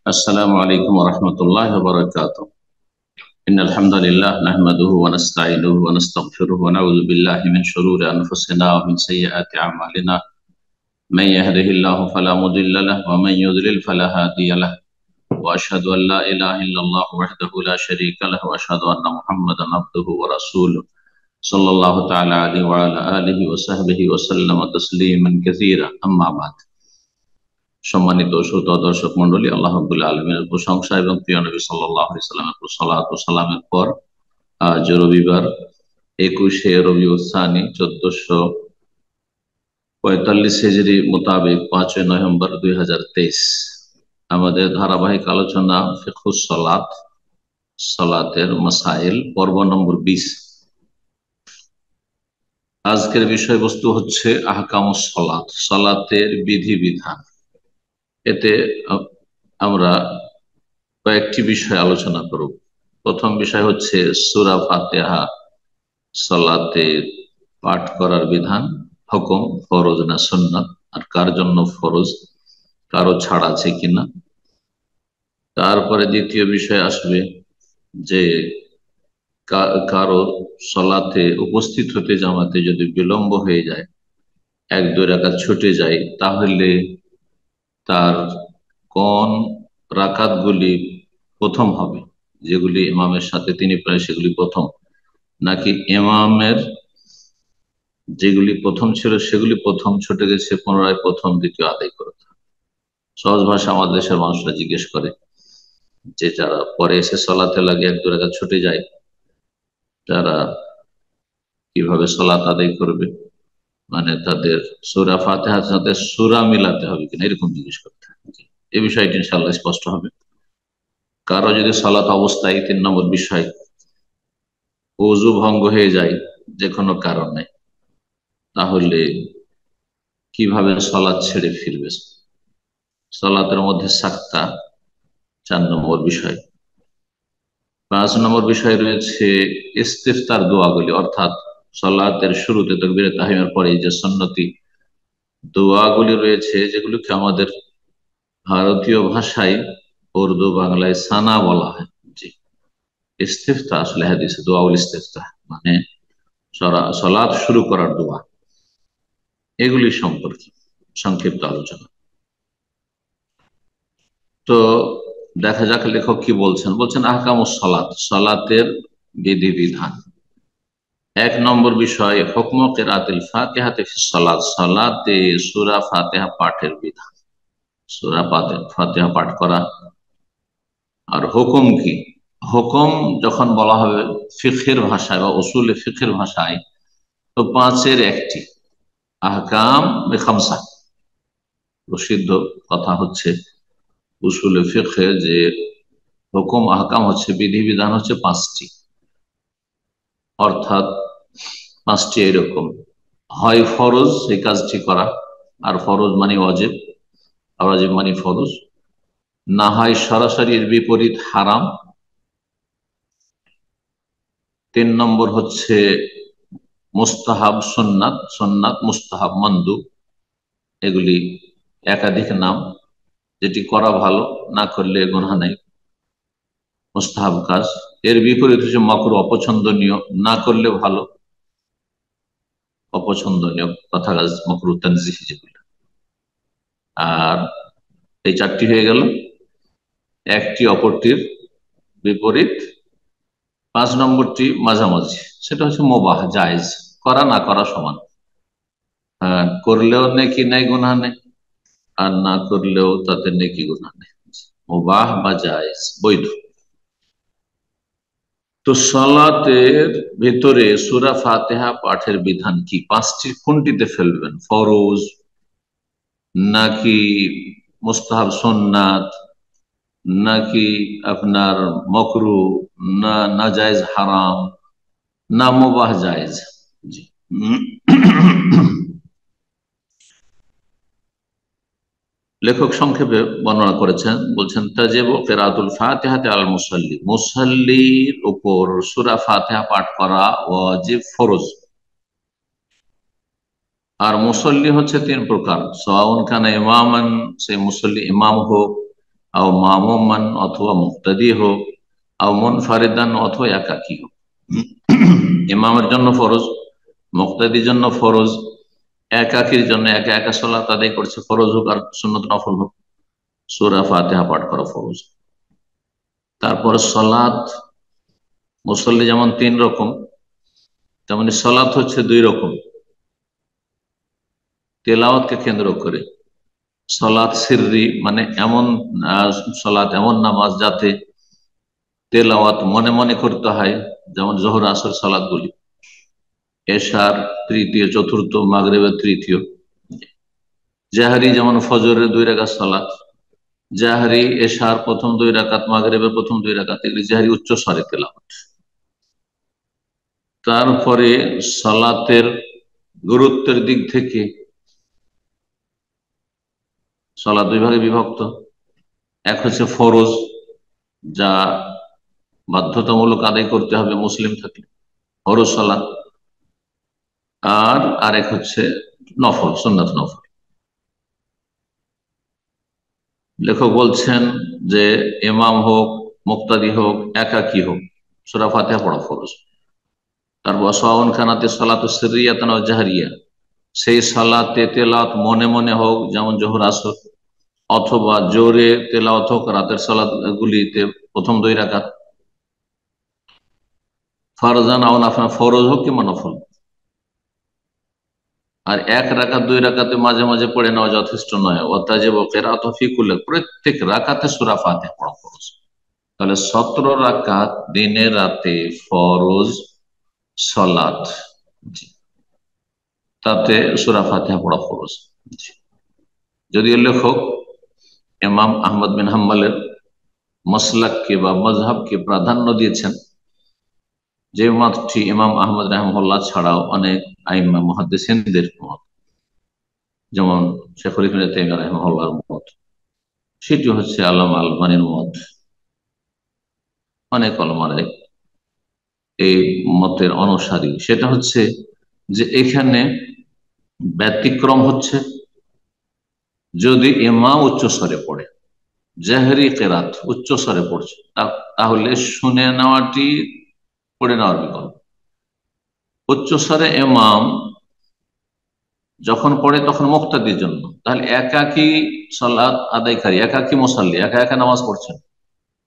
السلام عليكم ورحمة الله وبركاته. إن الحمد لله نحمده ونستعينه ونستغفره ونعوذ بالله من شرور أنفسنا ومن سيئات أعمالنا. من يهده الله فلا مضل له ومن يضلل فلا هادي له. وأشهد أن لا إله إلا الله وحده لا شريك له وأشهد أن محمدا عبده ورسوله صلى الله تعالى عليه وعلى آله وصحبه وسلم تسليما كثيرا. أما بعد। সম্মানিত শ্রোতা দর্শক মন্ডলী, আল্লাহ রাব্বুল আলামিনের প্রশংসা এবং প্রিয় নবী সাল্লাল্লাহু আলাইহি সাল্লামের উপর সালাত ও সালামের পর আজ রবিবার 21শে রবিউল সানি 1445 হিজরি মোতাবেক 5 নভেম্বর 2023 আমাদের ধারাবাহিক আলোচনা ফিকহুস সালাত, সালাতের মাসাইল, পর্ব নম্বর 20। আজকের বিষয়বস্তু হচ্ছে আহকামুস সালাত, সালাতের বিধিবিধান। এতে আমরা কয়েকটি বিষয় আলোচনা করব। প্রথম বিষয় হচ্ছে সূরা ফাতিহা সালাতে পাঠ করার বিধান, হুকুম, ফরজ না সুন্নাত, আর কার জন্য ফরজ, কারো ছাড় আছে কিনা। তারপরে দ্বিতীয় বিষয় আসবে যে কারো সালাতে উপস্থিত হতে জামাতে যদি বিলম্ব হয়ে যায়, 1-2 রাকাত ছুটে যায়, তাহলে তার কোন রাকাতগুলি প্রথম হবে, যেগুলি ইমামের সাথে তিনি প্রায় সেগুলি প্রথম, নাকি ইমামের যেগুলি প্রথম ছিল সেগুলি প্রথম ছুটে গেছে, পুনরায় প্রথম দ্বিতীয় আদায় করতে হবে। সহজ ভাষা আমাদের দেশের মানুষরা জিজ্ঞেস করে যে যারা পরে এসে সালাতে লাগে 1-2 রাকাত ছুটে যায়, তারা কিভাবে সালাত আদায় করবে, মানে তাদের সূরা ফাতিহার সাথে সূরা মিলাতে হবে কিনা, এরকম জিজ্ঞেস করতে হবে। এই বিষয়টি ইনশাআল্লাহ স্পষ্ট হবে। কারো যদি সালাত অবস্থায় 3 নম্বর বিষয় ওযু ভঙ্গ হয়ে যায় যে কোনো কারণে, তাহলে কিভাবে সালাত ছেড়ে ফিরবে। সালাতের মধ্যে সাক্তা 4 নম্বর বিষয়। 5 নম্বর বিষয় রয়েছে ইস্তিফতার দোয়াগুলি, অর্থাৎ সালাতের শুরুতে তাকবীরে তাহরিমার পরে যে সুন্নতি দোয়াগুলি রয়েছে, যেগুলোকে আমাদের ভারতীয় ভাষায় উর্দু বাংলায় সানা বলা হয়। জি, ইস্তিফতা আসলে হাদিসে দোয়াউল ইস্তিফতা মানে সালাত শুরু করার দোয়া, এগুলি সম্পর্কে সংক্ষিপ্ত আলোচনা। তো দেখা যাক লেখক কি বলছেন আহকামুস সালাত, সালাতের বিধিবিধান। 1 নম্বর বিষয় হুকম কিরাআতিল ফাতিহাতি ফিস সালাত, সালাতে সূরা ফাতিহা পাঠের বিধান। সূরা ফাতিহা পাঠ করা আর হুকুম কি। হুকুম যখন বলা হবে ফিকহের ভাষায় বা উসুলে ফিকহের ভাষায়, তো 5-এর একটি, আহকাম খামসা। প্রসিদ্ধ কথা হচ্ছে উসুলে ফিকহে যে হুকুম আহকাম হচ্ছে, বিধিবিধান হচ্ছে 5টি, অর্থাৎ 5টি এরকম: হয় ফরজ এই কাজটি করা, আর ফরজ মানে ওয়াজিব, আর ওয়াজিব মানে ফরজ। না হয় সরাসরি এর বিপরীত হারাম। 3 নম্বর হচ্ছে মুস্তাহাব, সুন্নাত, সুন্নাত, মুস্তাহাব, মানদুব, এগুলি একাধিক নাম। যেটি করা ভালো, না করলে গুনাহ নেই, মুস্তাহাব কাজ। এর বিপরীত হচ্ছে মাকরুহ, অপছন্দনীয়, না করলে ভালো, অপছন্দনীয় কথা কাজ, মাকরুহ তানজিহি যেগুলো। আর এই 4টি হয়ে গেল, একটি অপরটির বিপরীত। 5 নম্বরটি মাঝামাঝি, সেটা হচ্ছে মুবাহ, জায়েজ, করা না করা সমান। করলেও নেকি নাই, গুনাহ নেই, আর না করলেও তাতে নেকি গুনাহ নেই, মুবাহ বা জায়েজ, বৈধ। তো সালাতের ভিতরে সূরা ফাতিহা পাঠের বিধান কি? 5টি কোনটিতে ফেলবেন? ফরজ নাকি মুস্তাহাব সুন্নাত, নাকি আপনার মাকরুহ, না নাজায়েজ হারাম, না মুবাহ জায়েজ? জি। লেখক সংক্ষেপে বর্ণনা করেছেন, বলছেন তাজিবু কিরাআতুল ফাতিহাতি আলাল মুসাল্লি, মুসাল্লির উপর সূরা ফাতিহা পাঠ করা ওয়াজিব, ফরজ। আর মুসল্লি হচ্ছে 3 প্রকার: সাওয়াউন কানা ইমামান, সে মুসল্লি ইমাম হোক, আও মামুমান অথবা মুক্তাদি হোক, আও মুনফারিদান অথবা একাকী হোক। ইমামের জন্য ফরজ, মুক্তাদির জন্য ফরজ, একাকির জন্য একা একা সালাত আদায় করছে, ফরজ হোক আর সুন্নত নফল হোক, সূরা ফাতিহা পাঠ করা ফরজ। তারপরে সালাত মুসল্লি যেমন 3 রকম, তেমনি সালাত হচ্ছে 2 রকম তেলাওয়াতকে কেন্দ্র করে। সালাত সিররি মানে এমন সালাত, এমন নামাজ যাতে তেলাওয়াত মনে মনে করতে হয়, যেমন জোহর আসর সালাত গুলি, এশার তৃতীয় চতুর্থ, মাগরিবের তৃতীয়। জাহরি যেমন ফজরের 2 রাকাত সালাত, জাহরি এশার প্রথম 2 রাকাত, মাগরিবের প্রথম 2 রাকাত, এগুলি জাহরি উচ্চ স্বরে তেলাওয়াত। তারপরে সালাতের গুরুত্বের দিক থেকে সালাত 2 ভাগে বিভক্ত। এক হচ্ছে ফরজ, যা বাধ্যতামূলক আদায় করতে হবে মুসলিম থাকলে, ফরজ সালাত। আর আরেক হচ্ছে নফল, সুন্নাত নফল। লেখক বলছেন যে ইমাম হোক, মুক্তাদি হোক, একাকী হোক, সূরা ফাতিহা পড়া ফরজ। তারপর সাওয়াউন কানাতে সালাতু সিররিয়াতান ওয়া জাহরিয়া, সেই সালাতে তেলাওয়াত মনে মনে হোক, যেমন জোহর আসর, অথবা জোরে তেলাওয়াত হোক রাতের সালাত গুলিতে প্রথম 2 রাকাত, ফারজান আও নাফিলা, ফরজ হোক কিংবা নফল। আর 1 রাকাত 2 রাকাতে মাঝে মাঝে পড়ে নেওয়া যথেষ্ট নয়। ওয়াতাজিবু কিরাআতু ফি কুল্লি, প্রত্যেক রাকাতে সূরা ফাতিহা পড়া ফরজ। তাহলে 17 রাকাত দিনে রাতে ফরজ সালাত, তাতে সূরা ফাতিহা পড়া ফরজ। যদিও লেখক ইমাম আহমদ বিন হাম্বলের মাসলাককে বা মাযহাবকে প্রাধান্য দিয়েছেন, যে মতটি ইমাম আহমদ রাহিমাহুল্লাহ ছাড়াও অনেক আইম্মা মুহাদ্দিসিনদের মত, যেমন শেখুল ইসলাম ইবনে তাইমিয়া রাহিমাহুল্লাহর মত, সেটি হচ্ছে আল্লামা আলবানীর মত। অনেক উলামারা এই মতের অনুসারী। সেটা হচ্ছে যে এখানে ব্যতিক্রম হচ্ছে যদি ইমাম উচ্চস্বরে পড়ে, জাহরি কেরাত উচ্চস্বরে পড়ছে, তাহলে শুনে নেওয়াটি পড়ে নেওয়ার বিকল্প। উচ্চস্বরে ইমাম যখন পড়ে তখন মুক্তাদির জন্য, তাহলে একাকী সালাত আদায়কারী, একাকী মুসাল্লি একা একা নামাজ পড়ছেন,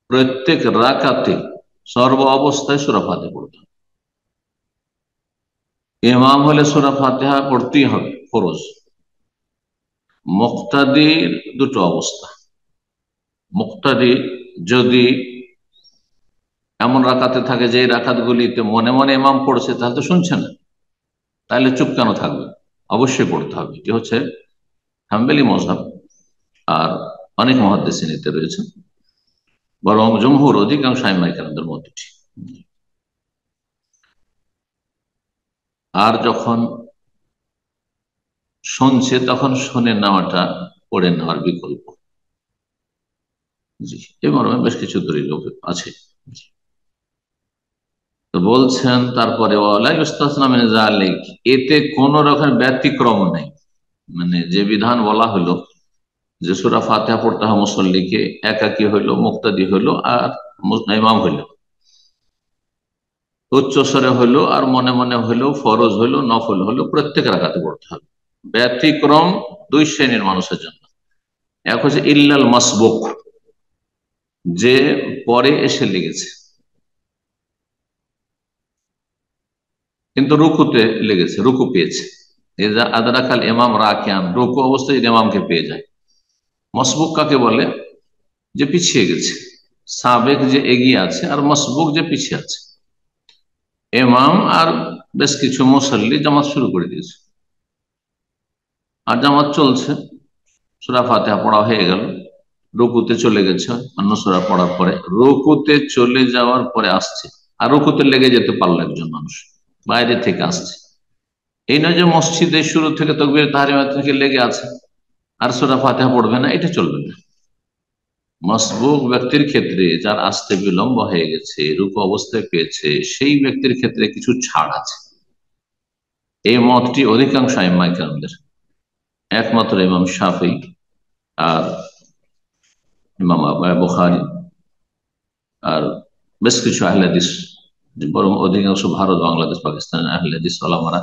প্রত্যেক রাকাতে সর্ব অবস্থায় সূরা ফাতিহা পড়তে হবে। ইমাম হলে সূরা ফাতিহা পড়তেই হবে ফরজ। মুক্তাদির 2টো অবস্থা। মুক্তাদি যদি এমন রাকাতে থাকে যে রাকাত গুলিতে মনে মনে ইমাম পড়ছে, তাহলে তো শুনছে না, তাহলে চুপ কেন থাকবে? অবশ্যই পড়তে হবে। এটি হচ্ছে হাম্বলি মাযহাব, আর অনেক মুহাদ্দিসিন এতে রয়েছে, বরং জমহুর অধিকাংশ আইম্মায়ে কেরামদের মধ্যে। আর যখন শুনছে তখন শুনে নেওয়াটা পড়ে নেওয়ার বিকল্প। জি, এই মর্মে বেশ কিছু দলিল আছে। তো বলছেন তারপরে ওয়ালা ইউস্তাসনা মিন যালিক, এতে কোন রকম ব্যতিক্রম নেই। মানে যে বিধান বলা হলো যে সূরা ফাতিহা পড়তে হবে মুসল্লিকে, একাকী হইলো, মুক্তাদি হইলো আর ইমাম হইলো, উচ্চস্বরে হইলো আর মনে মনে হইলো, ফরজ হইলো, নফল হইলো, প্রত্যেক রাকাতে পড়তে হবে। ব্যতিক্রম 2 শ্রেণীর মানুষের জন্য। এক হচ্ছে ইল্লাল মাসবুক, যে পরে এসে লেগেছে, কিন্তু রুকুতে লেগেছে, রুকু পেয়েছে। ইযা আদরাকাল ইমাম রাকিয়ান, রুকু অবস্থায় ইমামকে পেয়ে যায়। মাসবুক কাকে বলে? যে পিছিয়ে গেছে। সাবেক যে এগিয়ে আছে, আর মাসবুক যে পিছিয়ে আছে। ইমাম আর বেশ কিছু মুসল্লি জামাত শুরু করে দিয়েছে, আর জামাত চলছে, সূরা ফাতিহা পড়া হয়ে গেল, রুকুতে চলে গেছে, অন্য সূরা পড়ার পরে রুকুতে চলে যাওয়ার পরে আসছে, আর রুকুতে লেগে যেতে পারলো একজন মানুষ, বাইরে থেকে আসছে। এই নয় যে মসজিদের শুরু থেকে তাকবীর তাহরিমা থেকে লেগে আছে আর সূরা ফাতিহা পড়বে না, এটা চলবে না। মাসবুক ব্যক্তির ক্ষেত্রে, যার আসতে বিলম্ব হয়ে গেছে, রুকু অবস্থায় পেয়েছে, সেই ব্যক্তির ক্ষেত্রে কিছু ছাড় আছে। এই মতটি অধিকাংশ আইম্মায়ে কেরামদের, একমাত্র ইমাম শাফিঈ আর ইমাম বুখারী আর বেশ কিছু আহলে হাদিস, বরং অধিকাংশ ভারত, বাংলাদেশ, পাকিস্তান আহলে হাদিস ওলামারা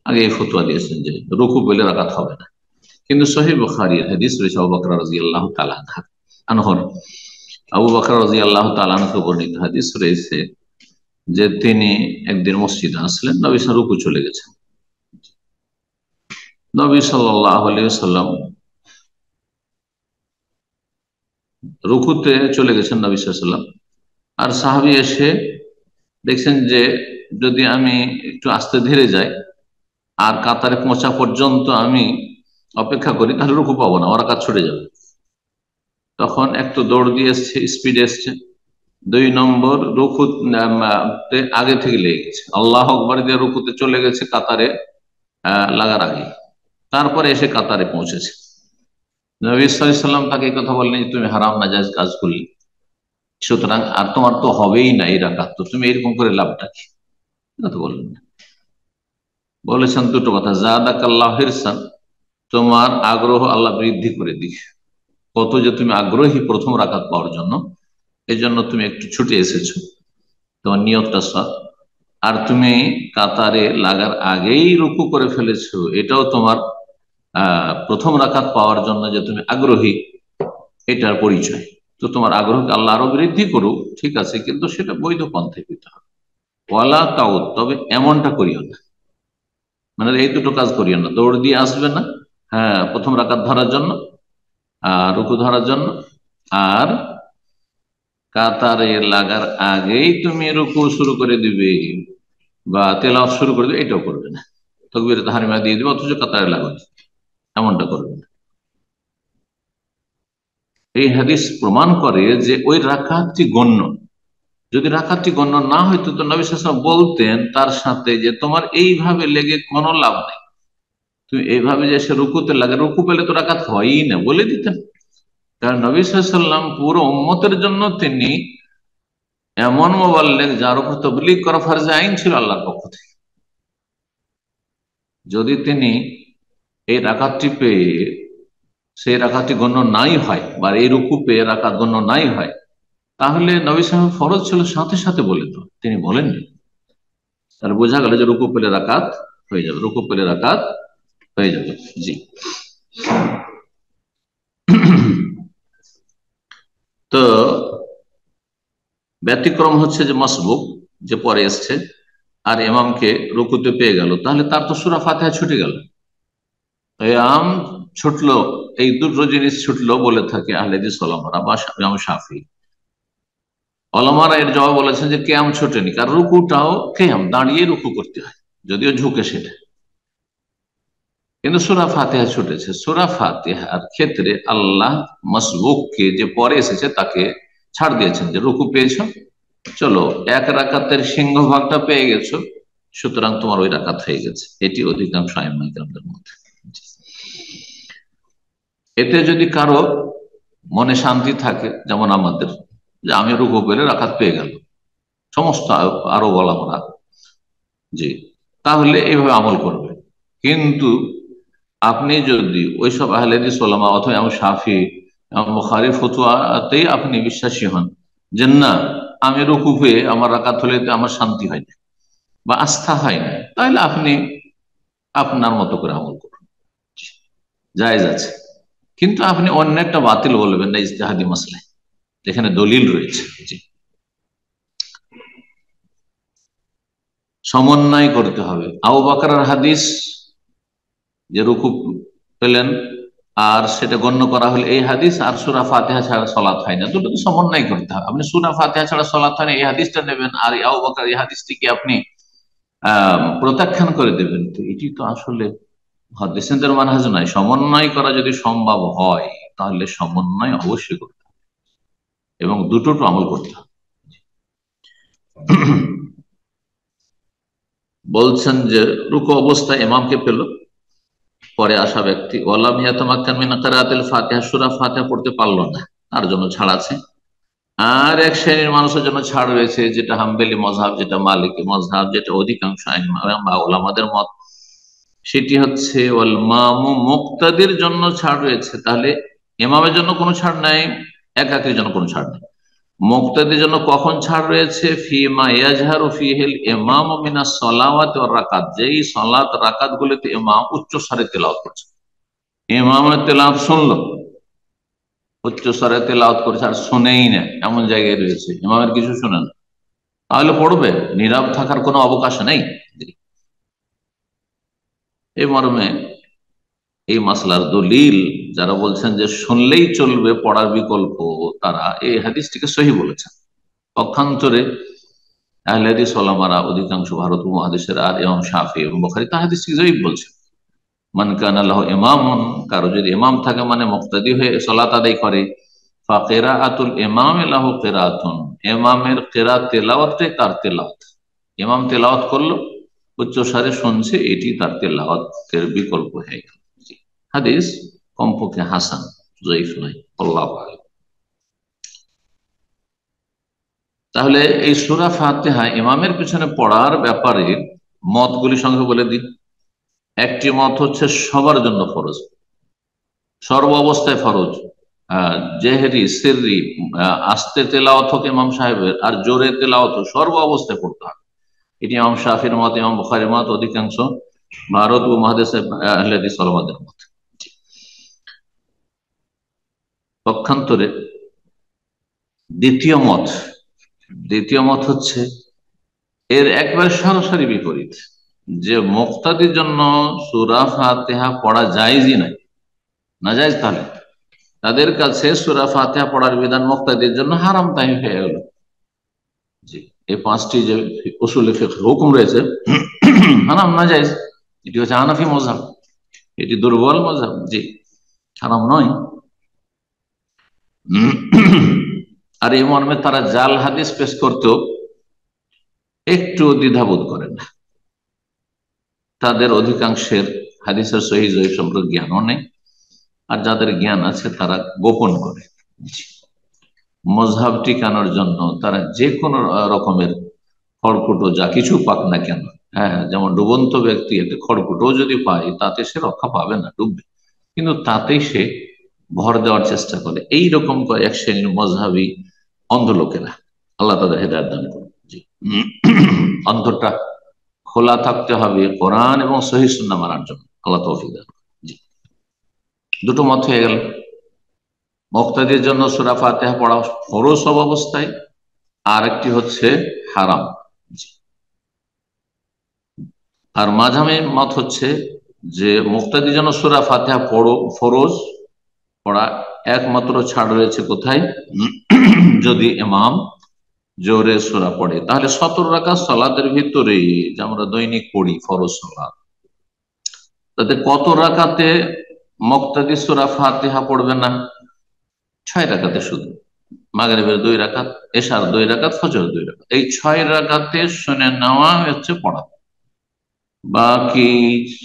আগে এই ফতোয়া দিয়েছেন যে রুকু পেলে রাকাত হবে না। কিন্তু সহিহ বুখারীর হাদিস রয়েছে আবু বকর রাদিয়াল্লাহু তাআলা আনহুর, আবু বকর রাদিয়াল্লাহু তাআলা আনহু বর্ণিত হাদিস রয়েছে যে তিনি একদিন মসজিদে আসলেন, নবী সাল্লাল্লাহু আলাইহি ওয়াসাল্লাম রুকু চলে গেছেন। নবী সাল্লাল্লাহু আলাইহি ওয়াসাল্লাম রুকুতে চলে গেছেন নবী সাল্লাল্লাহু আলাইহি ওয়াসাল্লাম, আর সাহাবী এসে দেখছেন যে যদি আমি একটু আস্তে ধীরে যাই আর কাতারে পৌঁছা পর্যন্ত আমি অপেক্ষা করি তাহলে রুকু পাবো না, ওরা কাজ ছুটে যাবে। তখন একটু দৌড় দিয়ে এসছে, স্পিড এসছে। 2 নম্বর রুকু আগে থেকে লেগে গেছে, আল্লাহ আকবার দিয়ে রুকুতে চলে গেছে কাতারে লাগার আগে, তারপরে এসে কাতারে পৌঁছেছে। নবী সাল্লাল্লাহু আলাইহি ওয়াসাল্লাম তাকে এই কথা বললেন যে তুমি হারাম নাজায়েজ কাজ করলে, সুতরাং আর তোমার তো হবেই না এই রাকাত, তো তুমি এরকম করে লাভটা কি? এটা তো বললেন না। বলেছেন দুটো কথা, জাদাকাল্লাহু হিরসান, তোমার আগ্রহ আল্লাহ বৃদ্ধি করে দিক। কত যে তুমি আগ্রহী প্রথম রাকাত পাওয়ার জন্য, এই জন্য তুমি একটু ছুটে এসেছো, তোমার নিয়তটা সৎ। আর তুমি কাতারে লাগার আগেই রুকু করে ফেলেছো, এটাও তোমার প্রথম রাকাত পাওয়ার জন্য যে তুমি আগ্রহী, এটার পরিচয়। তো তোমার আগ্রহকে আল্লাহ আরো বৃদ্ধি করুক, ঠিক আছে, কিন্তু সেটা বৈধ পন্থায় দিতে হবে। ওয়ালা তাও, তবে এমনটা করিও না, মানে এই দুটো কাজ করিও না, দৌড় দিয়ে আসবে না, হ্যাঁ, প্রথম রাকাত ধরার জন্য আর রুকু ধরার জন্য, আর কাতারে লাগার আগেই তুমি রুকু শুরু করে দিবে বা তেলাওয়াত শুরু করে দিবে, এটাও করবে না। তাকবীরে তাহরিমা দিয়ে দিবে অথচ কাতারে লাগাবে, এমনটা করবে না। এই হাদিস প্রমাণ করে যে ওই রাকাতটি গণ্য। যদি রাকাতটি গণ্য না হইতো তো নবী সাল্লাল্লাহু আলাইহি ওয়াসাল্লাম বলতেন তার সাথে যে তোমার এইভাবে লেগে কোনো লাভ নেই, তুমি এইভাবে যে সে রুকুতে লাগে, রুকু পেলে তো রাকাত হয়ই না, বলে দিতেন। কারণ নবী সাল্লাল্লাহু আলাইহি ওয়াসাল্লাম পুরো উম্মতের জন্য তিনি এমন মোবাল্লেগ যার উপর তাবলীগ করা ফরজে আইন ছিল আল্লাহর পক্ষ থেকে। যদি তিনি এই রাকাতটি পেয়ে সেই রাকাতটি গণ্য নাই হয় বা এই রুকু পেয়ে রাকাত গণ্য নাই হয়, তাহলে নবী সাহেব ফরজ ছিল সাথে সাথে বলে তো, তিনি বলেননি। তাহলে বোঝা গেল যে রুকু পেলে রাকাত হয়ে যাবে, রুকু পেলে রাকাত হয়ে যাবে। জি। তো ব্যতিক্রম হচ্ছে যে মাসবুক, যে পরে এসছে আর ইমামকে রুকুতে পেয়ে গেল, তাহলে তার তো সূরা ফাতিহা ছুটে গেল। ইমাম ছুটলো, এই দুটো জিনিস ছুটলো বলে থাকে আহলে হাদিস ওলামারা বা ইমাম শাফি। ওলামারা এর জবাব বলেছেন যে কিয়াম ছোটেনি, কারণ রুকুটাও কিয়াম, দাঁড়িয়ে রুকু করতে হয়, যদিও ঝুঁকে সেটা, কিন্তু সূরা ফাতিহা ছুটেছে। সূরা ফাতিহার ক্ষেত্রে আল্লাহ মাসবুককে, যে পরে এসেছে, তাকে ছাড় দিয়েছেন যে রুকু পেয়েছো, চলো এক রাকাতের সিংহভাগটা পেয়ে গেছো, সুতরাং তোমার ওই রাকাত হয়ে গেছে। এটি অধিকাংশ আইম্মায়ে কেরামদের মধ্যে। এতে যদি কারো মনে শান্তি থাকে, যেমন আমাদের, যে আমি রুকু পেলে রাকাত পেয়ে গেল, সমস্ত আরো বলা আমরা, জি, তাহলে এইভাবে আমল করবে। কিন্তু আপনি যদি ওইসব আহলে হাদিস ওলামা অথবা ইমাম শাফি, ইমাম বুখারীর ফতোয়াতেই আপনি বিশ্বাসী হন যে না, আমি রুকু পেয়ে আমার রাকাত হলে আমার শান্তি হয় না বা আস্থা হয় না, তাহলে আপনি আপনার মতো করে আমল করুন, জায়েজ আছে। কিন্তু আপনি অন্য একটা বাতিল বলবেন না ইজতিহাদি মাসলায়, যেখানে দলিল রয়েছে। জি। সমন্বয় করতে হবে। আবু বকরের হাদিস যে রুকু পেলেন আর সেটা গণ্য করা হলো এই হাদিস, আর সূরা ফাতিহা ছাড়া সালাত হয় না, দুটো তো সমন্বয় করতে হবে। আপনি সূরা ফাতিহা ছাড়া সালাত হয় না এই হাদিসটা নেবেন, আর আবু বকর এই হাদিসটিকে আপনি প্রত্যাখ্যান করে দেবেন, তো এটি তো আসলে মুহাদ্দিসিনদের মানহাজ নয়। সমন্বয় করা যদি সম্ভব হয় তাহলে সমন্বয় অবশ্যই করতে হবে এবং দুটো আমল করতে হবে। বলছেন যে রুকু অবস্থায় ইমামকে পেল, পরে আসা ব্যক্তি ওয়ালাম ইয়াতামাক্কান মিন কিরাআতিল ফাতিহা, সূরা ফাতিহা পড়তে পারলো না, তার জন্য ছাড় আছে। আর এক শ্রেণীর মানুষের জন্য ছাড় রয়েছে, যেটা হাম্বলি মযহাব, যেটা মালিকি মযহাব, যেটা অধিকাংশ ওলামাদের মত, সেটি হচ্ছে ওয়াল মামুম মুক্তাদির জন্য ছাড় রয়েছে। তাহলে ইমামের জন্য কোনো ছাড় নাই, একাকির জন্য কোনো ছাড় নেই। মুক্তাদির জন্য কখন ছাড় রয়েছে? ফিমা ইয়াজহারু ফিহিল ইমামু মিনাস সালাওয়াতি ওয়ার রাকাত, যেই সালাত রাকাত গুলিতে ইমাম উচ্চ স্বরে তেলাওয়াত করছে, ইমামের তেলাওয়াত শুনলো, উচ্চ স্বরে তেলাওয়াত করছে আর শুনেই না, এমন জায়গায় রয়েছে ইমামের কিছু শুনে না, তাহলে পড়বে, নীরব থাকার কোনো অবকাশ নেই। এই মর্মে এই মাসলার দলিল যারা বলছেন যে শুনলেই চলবে, পড়ার বিকল্প, তারা এই হাদিসটিকে সহি বলেছেন। পক্ষান্তরে আহলে হাদিস ওলামারা অধিকাংশ ভারত উপমহাদেশের আর ইমাম শাফি এবং বুখারী তা হাদিসটিকে জয়ীফ বলছেন। মান কানা লাহু ইমামুন, কারো যদি ইমাম থাকে মানে মুক্তাদি হয়ে সালাত আদায় করে, ফাকিরাআতুল ইমামি লাহু কিরাআতুন, ইমামের কিরাত তেলাওয়াতটাই তার তেলাওয়াত, ইমাম তেলাওয়াত করলো উচ্চ স্বরে শুনছে, এটি তার তেলাওয়াতের বিকল্প হয়ে গেল। হাদিস কমপক্ষে হাসান, জয়ীফ নয়, আল্লাহু আ'লাম। তাহলে এই সূরা ফাতিহা ইমামের পিছনে পড়ার ব্যাপারে মতগুলি সঙ্গে বলে দিই। একটি মত হচ্ছে সবার জন্য ফরজ, সর্ব অবস্থায় ফরজ, জেহরি সিররি, আস্তে তেলাওয়াত হোক ইমাম সাহেবের আর জোরে তেলাওয়াত হোক, সর্ব অবস্থায় পড়তে হবে। এটি ইমাম শাফির মত, ইমাম বুখারীর মত, অধিকাংশ ভারত ও মহাদেশের আহলে হাদিস ওলামাদের মত। পক্ষান্তরে দ্বিতীয় মত হচ্ছে এর একবার সরাসরি বিপরীত, যে মুক্তাদির জন্য সূরা ফাতিহা পড়া জায়েজই নাই, নাজায়েজ। তাহলে তাদের কাছে সূরা ফাতিহা পড়ার বিধান মুক্তাদির জন্য হারাম তাই হয়ে গেল। জি, এই পাঁচটি যে উসুলে ফিকহ হুকুম রয়েছে হারাম নাজায়েজ, এটি হচ্ছে হানাফি মাযহাব, এটি দুর্বল মাযহাব। জি, হারাম নয়। আর এই মর্মে তারা জাল হাদিস পেশ করতেও একটু দ্বিধাবোধ করেন না, তাদের অধিকাংশের হাদিসের সহিহ জয়ীফ সম্পর্কে জ্ঞানও নেই, আর যাদের জ্ঞান আছে তারা গোপন করে। মযহাব টিকানোর জন্য তারা যে কোনো রকমের খড়কুটো যা কিছু পাক না কেন, হ্যাঁ, যেমন ডুবন্ত ব্যক্তি একটা খড়কুটো যদি পায় তাতে সে রক্ষা পাবে না, ডুববে, কিন্তু তাতেই সে ভর দেওয়ার চেষ্টা করে। এইরকম এক শ্রেণীর মযহাবী অন্ধ লোকেরা, আল্লাহ তাদের হেদায়েত দান করুন। জি, অন্তরটা খোলা থাকতে হবে কোরআন এবং সহিহ সুন্নাহ মানার জন্য, আল্লাহ তৌফিক দান করুন। জি, দুটো মত হয়ে গেল। মুক্তাদির জন্য সূরা ফাতিহা পড়া ফরজ সব অবস্থায়, আর একটি হচ্ছে হারাম। আর মাঝামে মত হচ্ছে যে মুক্তাদির জন্য সূরা ফাতিহা ফরজ পড়া একমাত্র ছাড় রয়েছে কোথায়? যদি ইমাম জোরে সূরা পড়ে, তাহলে 17 রাকাত সালাতের ভিতরে যে আমরা দৈনিক পড়ি ফরজ সালাত, তাতে কত রাকাতে মুক্তাদি সূরা ফাতিহা পড়বে না? 6 রাকাতে শুধু। মাগরিবের 2 রাকাত, এশার 2 রাকাত, ফজর 2 রাকাত, এই 6 রাকাতে শুনে নেওয়া হচ্ছে পড়া। বাকি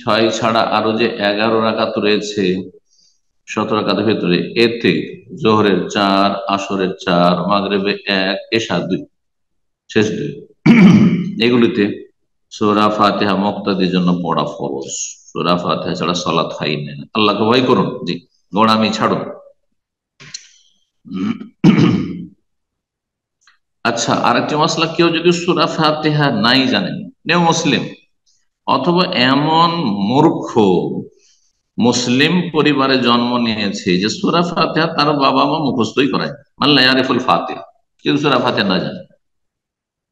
6 ছাড়া আরো যে 11 রাকাত রয়েছে 17 রাকাতের ভিতরে, এতে জোহরের 4, আসরের 4, মাগরিবে 1, এশা 2, শেষ 2, এগুলিতে সূরা ফাতিহা মুক্তাদির জন্য পড়া ফরজ। সূরা ফাতিহা ছাড়া সালাত হয় না। আল্লাহকে ভয় করুন। জি, গোড়ামি ছাড়ুন। আচ্ছা, আরেকটি মাসলা, কেউ যদি সূরা ফাতিহা নাই জানেন, নেও মুসলিম, অথবা এমন মূর্খ মুসলিম পরিবারে জন্ম নিয়েছে যে সূরা ফাতিহা তার বাবা মা মুখস্থই করায়, মাল্লা ইয়ারিফুল ফাতিহা, কেউ সূরা ফাতিহা না জানে,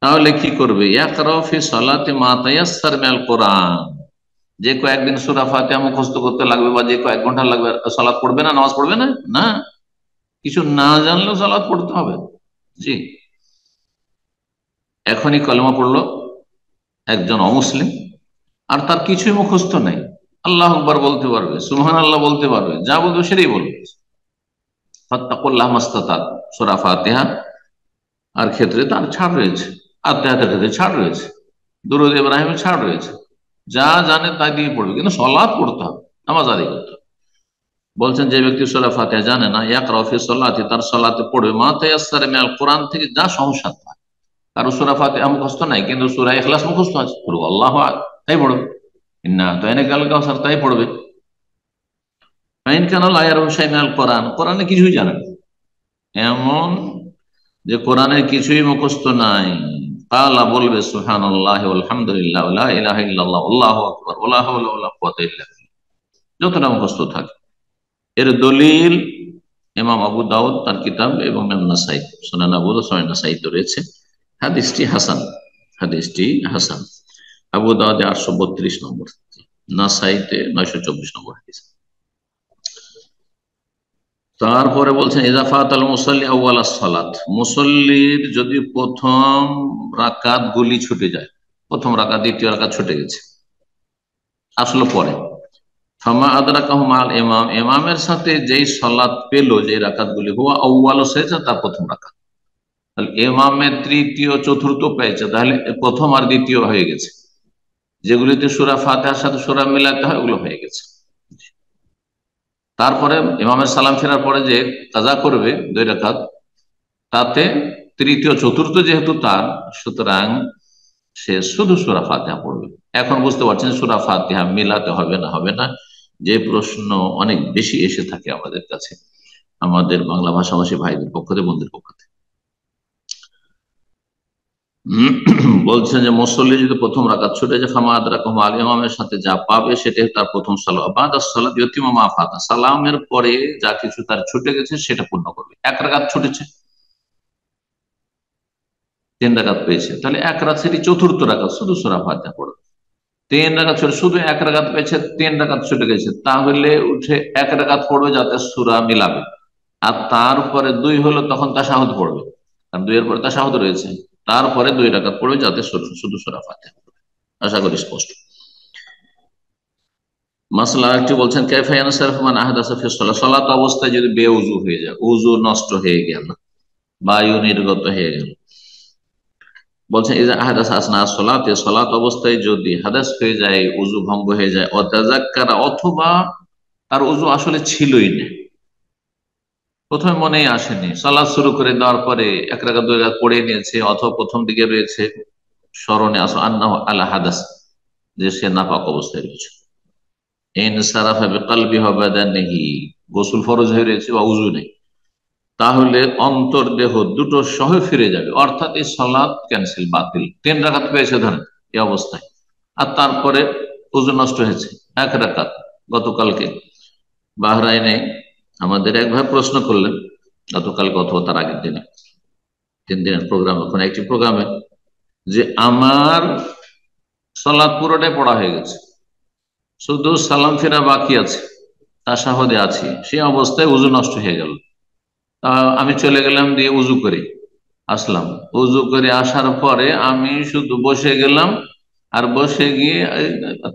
তাহলে কি করবে? ইয়াকরাউ ফি সালাতি মা তায়াসসার মিনাল কোরআন, যে কয়েকদিন সূরা ফাতিহা মুখস্থ করতে লাগবে বা যে কয়েক ঘন্টা লাগবে, সালাত পড়বে না, নামাজ পড়বে না? না, কিছু না জানলেও সালাত পড়তে হবে। জি, এখনই কলেমা পড়লো একজন অমুসলিম, আর তার কিছুই মুখস্থ নেই, আল্লাহ আকবার বলতে পারবে, সুবহানাল্লাহ বলতে পারবে, যা বলবে সেটাই বলবে, ফাত্তাকুল্লাহ মাস্তাতাত, সূরা ফাতিহা আর ক্ষেত্রে তার ছাড় রয়েছে, আত্মায়াতের ক্ষেত্রে ছাড় রয়েছে, দুরূদ ইব্রাহিমের ছাড় রয়েছে, যা জানে তাই দিয়ে পড়বে, কিন্তু সালাত পড়তে হবে, নামাজ আদায় করতে হবে। বলছেন যে ব্যক্তি সূরা ফাতিহা জানে না, ইয়াকরাউ ফি সালাতি, তার সালাতে পড়বে মা তায়াসসার মিনাল কোরআন, থেকে যা সহজ হয়। কারো সূরা ফাতিহা মুখস্থ নাই কিন্তু সূরা ইখলাস মুখস্থ আছে, আল্লাহু আকবার তাই পড়বে, ইন্না আতাইনাকাল কাউসার তাই পড়বে। ফাইন কানা লা ইয়ারু শাইআন মিনাল কোরআন, কোরআনে কিছুই জানে না, এমন যে কোরআনের কিছুই মুখস্থ নাই, কালা বলবে সুবহানাল্লাহি আলহামদুলিল্লাহ লা ইলাহা ইল্লাল্লাহ আল্লাহু আকবার ওয়া লা হাওলা ওয়া লা কুওয়াতা ইল্লা বিল্লাহ, যতটা মুখস্থ থাকে। এর দলিল ইমাম আবু দাউদ তার কিতাব এবং ইমাম নাসাই সুনান আবু দাউদ সুনান নাসাইতে রয়েছে। হাদিসটি হাসান, হাদিসটি হাসান। আবু দাউদে 832 নম্বর, নাসাইতে 924 নম্বর হাদিস। তারপরে বলছেন ইজাফাত আল মুসাল্লি আউয়াল সালাত, মুসল্লির যদি প্রথম রাকাত গুলি ছুটে যায়, প্রথম রাকাত দ্বিতীয় রাকাত ছুটে গেছে, আসলো পরে, ফামা আদরাকাহু মাল ইমাম, ইমামের সাথে যেই সালাত পেল, যে রাকাত গুলি হুয়া আউয়ালু সাজদা, তার প্রথম রাকাত। তাহলে ইমামের তৃতীয় চতুর্থ পেয়েছে, তাহলে প্রথম আর দ্বিতীয় হয়ে গেছে। যেগুলিতে সূরা ফাতিহার সাথে সূরা মিলাতে হয় ওগুলো হয়ে গেছে। তারপরে ইমামের সালাম ফেরার পরে যে কাজা করবে 2 রাকাত, তাতে তৃতীয় চতুর্থ যেহেতু তার, সুতরাং সে শুধু সূরা ফাতিহা পড়বে। এখন বুঝতে পারছেন সূরা ফাতিহা মিলাতে হবে না হবে না, যে প্রশ্ন অনেক বেশি এসে থাকে আমাদের কাছে, আমাদের বাংলা ভাষাভাষী ভাইদের পক্ষ থেকে, বন্ধুদের পক্ষ থেকে। বলছেন যে মুসল্লি যদি প্রথম রাকাত ছুটে যায়, ফামা আদরাকাহু মাল ইমামের সাথে যা পাবে সেটাই তার প্রথম সালাত, বাদাস সালাত ইউতিমু মা ফাতা, সালামের পরে যা কিছু তার ছুটে গেছে সেটা পূর্ণ করবে। 1 রাকাত ছুটেছে, 3 রাকাত পেয়েছে, তাহলে 1 রাকাত সেটি চতুর্থ রাকাত, শুধু সূরা ফাতিহা পড়বে। 3 রাকাত ছুটে, শুধু 1 রাকাত পেয়েছে, 3 রাকাত ছুটে গেছে, তাহলে উঠে 1 রাকাত পড়বে যাতে সূরা মিলাবে। আর তারপরে 2 হলো তখন তাশাহুদ পড়বে, আর 2 এর পরে তাশাহুদ রয়েছে, তারপরে 2 রাকাত পড়বে যাতে শুধু সূরা ফাতিহা পড়বে। আশা করি স্পষ্ট। মাসলা একটি বলছেন কাইফা ইয়ানসারিফু মান আহদাসা ফি সালাত, সালাত অবস্থায় যদি বেউজু হয়ে যায়, উযু নষ্ট হয়ে গেল, বায়ু নির্গত হয়ে গেল, বলছেন ইজা আহাদাস আসনা সালাতে, সালাত অবস্থায় যদি হাদাস হয়ে যায়, উযু ভঙ্গ হয়ে যায়, অতাযাক্কারা, অথবা তার উযু আসলে ছিলই না, প্রথমে মনেই আসেনি, সালাত শুরু করে দেওয়ার পরে 1 রাকাত 2 রাকাত পড়ে নিয়েছে, অথবা প্রথম দিকে রয়েছে স্মরণে আসো আন্নাহু আলা হাদাস, যে সে নাপাক অবস্থায় রয়েছে, ইন সারাফা বিকলবিহি ওয়া বাদানিহি, গোসল ফরজ হয়ে রয়েছে বা উযু নেই, তাহলে অন্তর দেহ দুটো সহ ফিরে যাবে, অর্থাৎ এই সালাত ক্যান্সেল, বাতিল। 3 রাকাত পেয়েছে ধরেন এই অবস্থায়, আর তারপরে ওযু নষ্ট হয়েছে 1 রাকাত। গতকালকে বাহরাইনে আমাদের এক ভাই প্রশ্ন করলেন, গতকালকে অথবা তার আগের দিনে, 3 দিনের প্রোগ্রাম, ওখানে একটি প্রোগ্রামে, যে আমার সালাত পুরোটাই পড়া হয়ে গেছে, শুধু সালাম ফেরা বাকি আছে, তাশাহুদে আছি, সেই অবস্থায় ওযু নষ্ট হয়ে গেল। আমি চলে গেলাম, দিয়ে উজু করে আসলাম, উজু করে আসার পরে আমি শুধু বসে গেলাম, আর বসে গিয়ে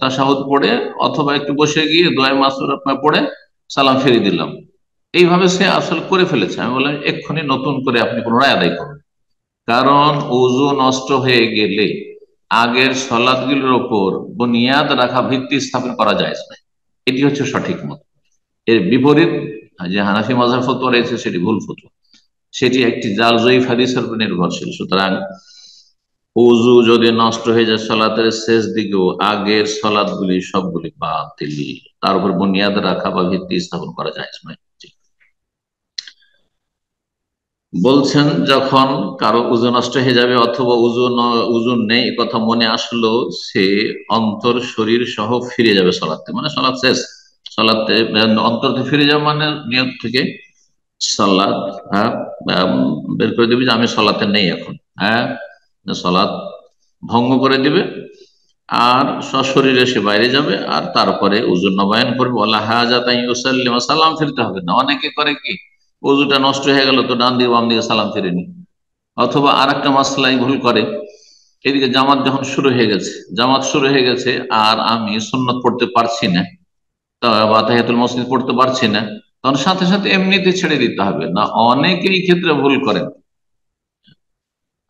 তাশাহুদ পড়ে অথবা একটু বসে গিয়ে দোয়া মাসুরা পড়ে সালাম ফিরিয়ে দিলাম। এইভাবে সে আসলে করে ফেলেছে। আমি বললাম এক্ষুনি নতুন করে আপনি পুনরায় আদায় করুন, কারণ উজু নষ্ট হয়ে গেলে আগের সলাৎগুলোর ওপর বুনিয়াদ রাখা, ভিত্তি স্থাপন করা যায় না, এটি হচ্ছে সঠিক মত। এর বিপরীত যে হানাফি মাযহাব ফতোয়া রয়েছে সেটি ভুল ফতোয়া, সেটি একটি জাল জয়ীফ হাদিসের উপর নির্ভরশীল। সুতরাং উযু যদি নষ্ট হয়ে যায় সালাতের শেষ দিকেও, আগের সালাতগুলি সবগুলি বাতিল, তার উপর বুনিয়াদ রাখা বা ভিত্তি স্থাপন করা যায় না। বলছেন যখন কারো উযু নষ্ট হয়ে যাবে অথবা উযু নেই এ কথা মনে আসলো, সে অন্তর শরীর সহ ফিরে যাবে সালাতে, মানে সালাত শেষ, সালাতে অন্তর থেকে ফিরে যাবে মানে নিয়ত থেকে সালাত, হ্যাঁ, বের করে দিবে যে আমি সালাতে নেই এখন, হ্যাঁ, সালাত ভঙ্গ করে দিবে, আর সশরীরে সে বাইরে যাবে, আর তারপরে উযু নবায়ন করবে। ওয়ালা হাজাতা ইউসাল্লিমা, সালাম ফিরতে হবে না। অনেকে করে কি, উযুটা নষ্ট হয়ে গেল তো ডান দিকে বাম দিকে সালাম ফিরেনি, অথবা আর একটা মাসলাই ভুল করে, এদিকে জামাত যখন শুরু হয়ে গেছে, জামাত শুরু হয়ে গেছে আর আমি সুন্নত পড়তে পারছি না, বা তাহিয়াতুল মসজিদ পড়তে পারছি না, তখন সাথে সাথে এমনিতে ছেড়ে দিতে হবে না। অনেকে এই ক্ষেত্রে ভুল করেন,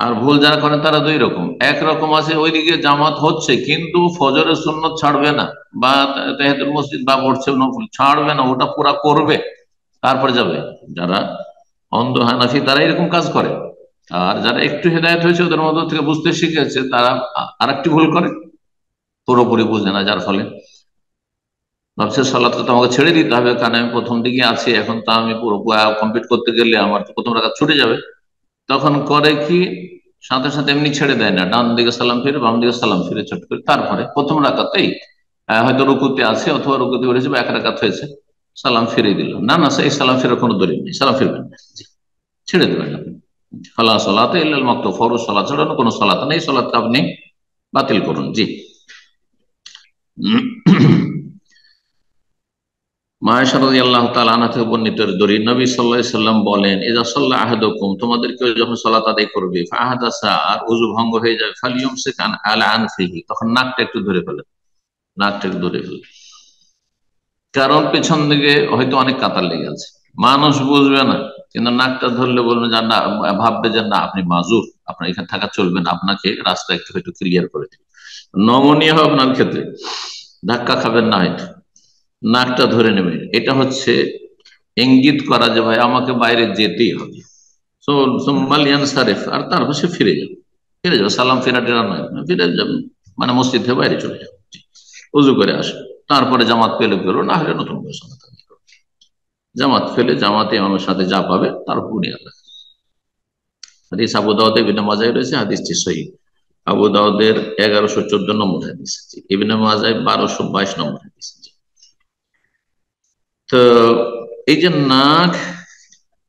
আর ভুল যারা করেন তারা 2 রকম। একরকম আছে ওইদিকে জামাত হচ্ছে কিন্তু ফজরের সুন্নত ছাড়বে না, বা তাহিয়াতুল মসজিদ বা পড়ছে নফল ছাড়বে না, ওটা পুরা করবে তারপরে যাবে। যারা অন্ধ হানাফি তারা এরকম কাজ করে, আর যারা একটু হেদায়েত হয়েছে ওদের মধ্য থেকে বুঝতে শিখেছে, তারা আরেকটি ভুল করে, পুরোপুরি বুঝে না, যার ফলে ভাবছে সালাতটা তো আমাকে ছেড়ে দিতে হবে, কারণ আমি প্রথম দিকে আছি, এখন তো আমি পুরো কমপ্লিট করতে গেলে আমার তো প্রথম রাকাত ছুটে যাবে। তখন করে কি, সাথে সাথে এমনি ছেড়ে দেয় না, ডান দিকে সালাম ফিরে বাম দিকে সালাম ফিরে চট করে তারপরে প্রথম রাকাতেই হয়তো রুকুতে আছে অথবা রুকুতে উঠেছে বা এক রাকাত হয়েছে, সালাম ফিরে দিল না, না সেই সালাম ফিরে কোনো দলিল নেই, সালাম ফিরবেন না, জি, ছেড়ে দেবেন আপনি। ফালা সালাতে ইল্লাল মাকতুব, ফরজ সালাত ছাড়ানো কোনো সালাত নেই, সালাতটা আপনি বাতিল করুন। জি। মা আয়েশা রাদিয়াল্লাহু তাআলা আনহা থেকে বর্ণিত দরি নবী সাল্লাল্লাহু আলাইহি সাল্লাম বলেন, ইযা সাল্লা আহাদুকুম, তোমাদের কেউ যখন সালাত আদায় করবে, ফাহাদাসা, আর ওযু ভঙ্গ হয়ে যায়, ফালিয়ুমসিক আলা আনফিহি, তখন নাকটা একটু ধরে ফেলে, নাকটা একটু ধরে ফেলে, কারণ পেছন দিকে হয়তো অনেক কাতার লেগে আছে, মানুষ বুঝবে না, কিন্তু নাকটা ধরলে বলবে যে না, ভাববে যে না আপনি মাজুর, আপনার এখানে থাকা চলবে না, আপনাকে রাস্তা একটু হয়তো ক্লিয়ার করে দেবে, নমনীয় হবে আপনার ক্ষেত্রে, ধাক্কা খাবেন না হয়তো, নাকটা ধরে নেবে, এটা হচ্ছে ইঙ্গিত করা যে ভাই আমাকে বাইরে যেতেই হবে। সারেফ, আর তারপর সে ফিরে যাবে, ফিরে যাবে, সালাম ফেরা টেরা নয়, ফিরে যাবে, মানে মসজিদ থেকে বাইরে চলে যাবে, উজু করে আসবে, তারপরে জামাত পেলে পেলো, না হলে নতুন করে সালাত আদায় করবে। জামাত ফেলে জামাতে আমার সাথে যা পাবে তার বুনিয়াদ রাখে। হাদিস আবু দাউদে ইবনে মাজায় রয়েছে, হাদিসটি সহিহ। আবু দাউদের 1114 নম্বর হাদিস, ইবনে মাজায় 1222 নম্বর হাদিস। তো এই যে নাক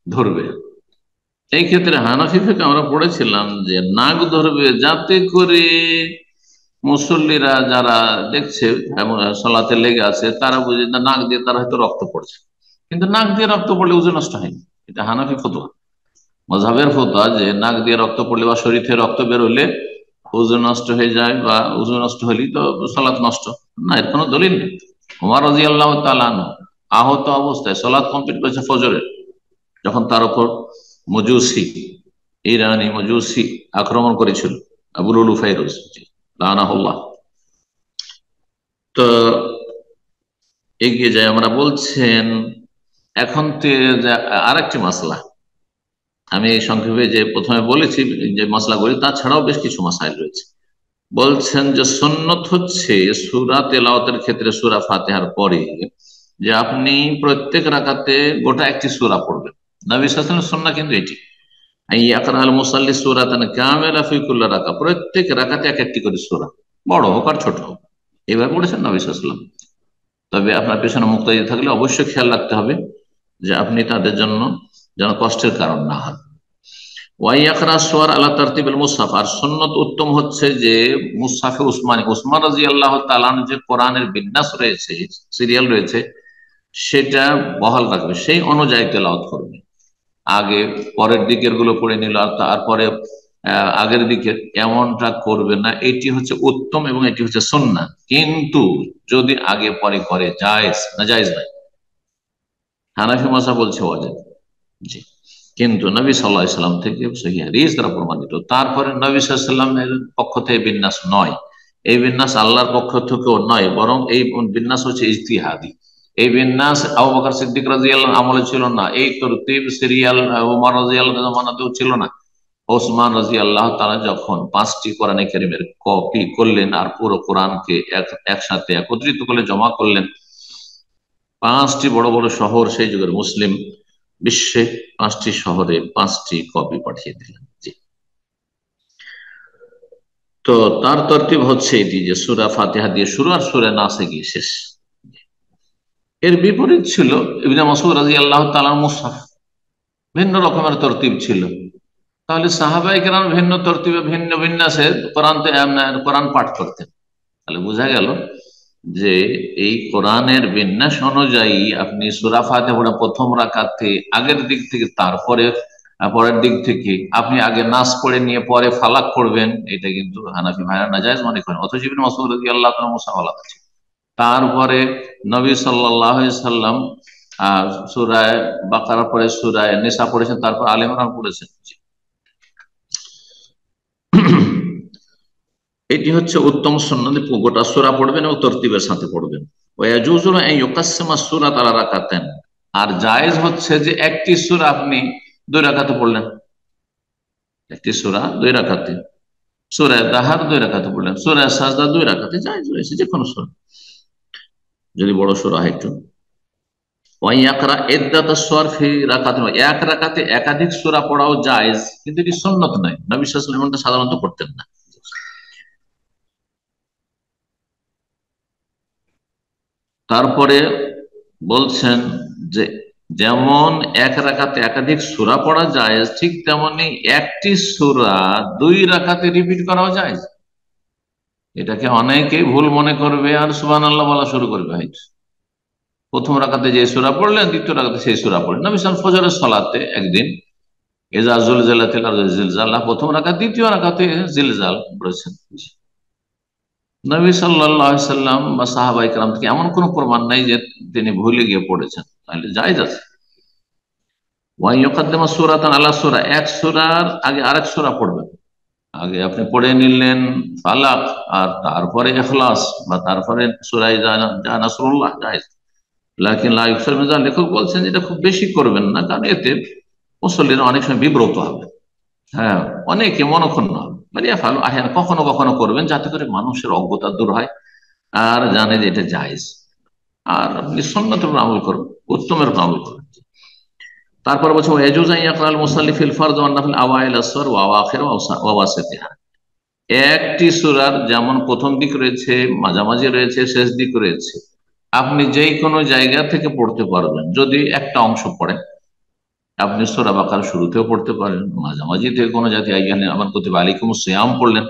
ধরবে, এই ক্ষেত্রে হানাফি ফিকহে আমরা পড়েছিলাম যে নাক ধরবে যাতে করে মুসল্লিরা যারা দেখছে সালাতে লেগে আছে তারা বুঝে না নাক দিয়ে তারা হয়তো রক্ত পড়ছে, কিন্তু নাক দিয়ে রক্ত পড়লে উযু নষ্ট হয়নি, এটা হানাফি ফতোয়া, মাযহাবের ফতোয়া যে নাক দিয়ে রক্ত পড়লে বা শরীর থেকে রক্ত বের হলে উযু নষ্ট হয়ে যায়, বা উযু নষ্ট হলেই তো সালাত নষ্ট, না এর কোনো দলিল নেই। ওমর রাদিয়াল্লাহু তাআলা আনহু আহত অবস্থায় সালাত কমপ্লিট করেছে ফজরের, যখন তার উপর মজুসি, ইরানি মজুসি আক্রমণ করেছিল, আবু লুলু ফাইরুজ লানাহুল্লাহ। তো এগিয়ে যায়, আমরা বলছেন এখন আরেকটি মাসলা, আমি এই সংক্ষেপে যে প্রথমে বলেছি যে মাসলাগুলি, তাছাড়াও বেশ কিছু মাসাইল রয়েছে। বলছেন যে সুন্নত হচ্ছে সূরা তেলাওয়াতের ক্ষেত্রে সূরা ফাতিহার পরে যে আপনি প্রত্যেক রাকাতে গোটা একটি সূরা পড়বেন, নবী সাল্লাল্লাহু আলাইহি ওয়াসাল্লামের সুন্নাহ কিন্তু এটি, ইয়াকরাল মুসাল্লি সূরাতান কামিলা ফি কুল্লি রাকাত, প্রত্যেক রাকাতে এক একটি করে সূরা, বড় হোক আর ছোট হোক, এবার পড়েছেন নবী সাল্লাল্লাহু আলাইহি ওয়াসাল্লাম। তবে আপনার পেছনে মুক্তাদি থাকলে অবশ্যই খেয়াল রাখতে হবে যে আপনি তাদের জন্য যেন কষ্টের কারণ না হয়। ওয়াইয়াকরা সুওয়ার আলা তারতিবিল মুসহাফ, আর সুন্নত উত্তম হচ্ছে যে মুসহাফে উসমানী, উসমান রাদিয়াল্লাহু তাআলা যে কোরআনের বিন্যাস রয়েছে, সিরিয়াল রয়েছে, সেটা বহাল রাখবে, সেই অনুযায়ী তেলাওয়াত করবে, আগে পরের দিকের গুলো পড়ে নিল আর তারপরে আগের দিকে, এমনটা করবে না, এটি হচ্ছে উত্তম এবং এটি হচ্ছে সুন্নাহ। কিন্তু যদি আগে পরে করে জায়েজ না, জায়েজ নাই, হানাফি মাযহাব বলছে ওয়াজিব, জি, কিন্তু নবী সাল্লাল্লাহু আলাইহি সাল্লাম থেকে সহিহ হাদিস দ্বারা প্রমাণিত, তারপরে নবী সাল্লাল্লাহু আলাইহি সাল্লামের পক্ষ থেকে বিন্যাস নয়, এই বিন্যাস আল্লাহর পক্ষ থেকেও নয়, বরং এই বিন্যাস হচ্ছে ইজতিহাদি, এই বিন্যাস আবু বকর সিদ্দিক রাদিয়াল্লাহু আনহু আমলে ছিল না, এই তরতিব সিরিয়াল ওমর রাদিয়াল্লাহু আনহু জামানাতেও ছিল না। ওসমান রাদিয়াল্লাহু তাআলা যখন 5টি কোরআনে কারীমের কপি করলেন আর পুরো কোরআনকে একসাথে একত্রিত করে জমা করলেন, 5টি বড় বড় শহর সেই যুগের মুসলিম বিশ্বে, 5টি শহরে 5টি কপি পাঠিয়ে দিলেন। জি। তো তার তরতিব হচ্ছে এটি যে সূরা ফাতিহা দিয়ে শুরু আর সূরা নাসে গিয়ে শেষ। এর বিপরীত ছিল ইবনে মাসউদ রাদিয়াল্লাহু তাআলার মুসহাফ, ভিন্ন রকমের তরতিব ছিল। তাহলে সাহাবায়ে কেরাম ভিন্ন তরতিবে ভিন্ন বিন্যাসে কোরআন পাঠ করতেন, তাহলে বোঝা গেল যে এই কোরআনের বিন্যাস অনুযায়ী আপনি সূরা ফাতিহা পড়ে প্রথম রাকাতে আগের দিক থেকে, তারপরে পরের দিক থেকে আপনি আগে নাস পড়ে নিয়ে পরে ফালাক পড়বেন, এটা কিন্তু হানাফি ভাইরা নাজায়েজ মনে করেন। অথচ ইবনে মাসউদ রাদিয়াল্লাহু তাআলা মুসাফ আলাদা ছিল। তারপরে নবী সাল্লাল্লাহু আলাইহি সাল্লাম সূরা বাকারা পড়ে সূরা নিসা পড়েছেন, তারপর আলে ইমরান পড়েছেন। এটি হচ্ছে উত্তম সুন্নাত, গোটা সূরা পড়বেন এবং তরতিবের সাথে পড়বেন। ওয়াজুজু আন ইউকাসসিমা সূরা আলা রাকাতান, আর জায়েজ হচ্ছে যে একটি সূরা আপনি 2 রাকাতে পড়লেন, একটি সূরা 2 রাকাতে, সূরা দাহার 2 রাকাতে পড়লেন, সূরা সাজদা 2 রাকাতে, জায়েজ রয়েছে যে কোনো সূরা। যদি বড় সূরা হয় একটু। এক রাকাতে একাধিক সূরা পড়াও জায়েজ, কিন্তু এটি সুন্নত নয়, নবী সাল্লাল্লাহু আলাইহি ওয়াসাল্লাম সাধারণত করতেন না। তারপরে বলছেন যে যেমন এক রাকাতে একাধিক সূরা পড়া জায়েজ, ঠিক তেমনি একটি সূরা দুই রাকাতে রিপিট করাও জায়েজ। এটাকে অনেকেই ভুল মনে করবে আর সুবহানাল্লাহ বলা শুরু করবে। হয়তো প্রথম রাকাতে যে সূরা পড়লেন, দ্বিতীয় রাকাতে সেই সূরা পড়লেন। নবী সাল্লাল্লাহু আলাইহি ওয়াসাল্লাম ফজরের সালাতে একদিন ইযা যুলজিলাতিল আরদু জিলজালাহা প্রথম রাকাত, দ্বিতীয় রাকাতে জিলজাল পড়েছেন। নবী সাল্লাল্লাহু আলাইহি সাল্লাম বা সাহাবায়ে কেরাম থেকে এমন কোন প্রমাণ নাই যে তিনি ভুলে গিয়ে পড়েছেন, তাহলে জায়েজ আছে। ওয়া ইউকাদ্দিমু সূরাতান আলা সূরা, এক সূরার আগে আরেক সূরা পড়বেন। আগে আপনি পড়ে নিলেন ফালাক আর তারপরে ইখলাস বা তারপরে সূরা যা নাসরুল্লাহ, জায়েজ। লাকিন লা ইউকসার মিন যালিক, লেখক বলছেন এটা খুব বেশি করবেন না, কারণ এতে মুসল্লিরা অনেক সময় বিব্রত হবে। হ্যাঁ, অনেকে মনক্ষুণ্ণ হবে। মানে ভালো আহেন কখনো কখনো করবেন, যাতে করে মানুষের অজ্ঞতা দূর হয় আর জানে যে এটা জায়েজ। আর আপনি সুন্নতের উপর আমল করুন, উত্তমের উপর আমল করুন। তারপর বলছে ওয়াজুজ আন ইয়াকরাল মুসাল্লি ফিল ফরজ ওয়ান নাফিল আওয়াইল আসর ওয়া আওয়াখির ওয়া ওয়াসাতিহা। একটি সূরার যেমন প্রথম দিক রয়েছে, মাঝামাঝি রয়েছে, শেষ দিক রয়েছে, আপনি যেই কোনো জায়গা থেকে পড়তে পারবেন। যদি একটা অংশ পড়েন, আপনি সূরা বাকারা শুরুতেও পড়তে পারেন, মাঝামাঝি থেকে কোনো জাতি আইয়ানে আমার কুতিবা আলাইকুমুস সিয়াম পড়লেন,